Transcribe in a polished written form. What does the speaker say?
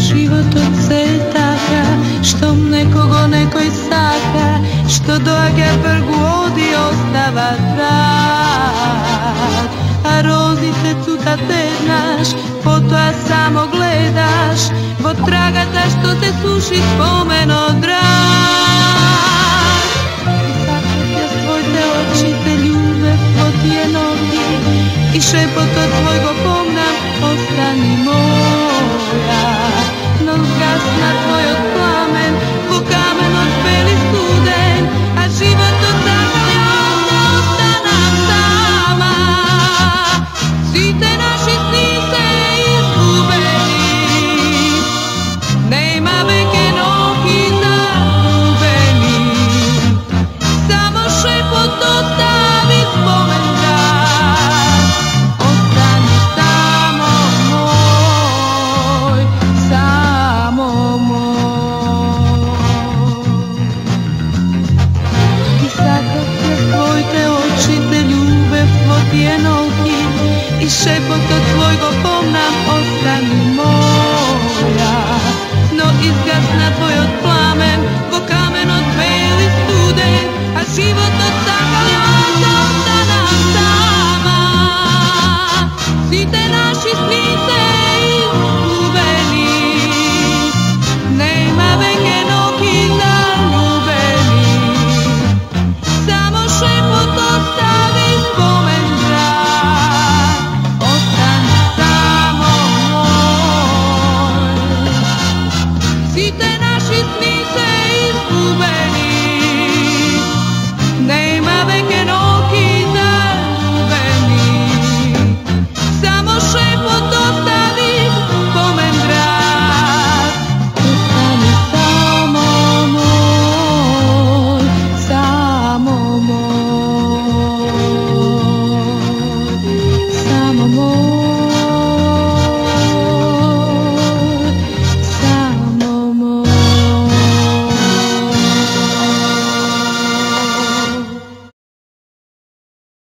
Животот се така, штом некого некој сака, што доаѓа пргу оди остава так. А розите цутат еднаш, потоа само гледаш во трагата што се суши спомен од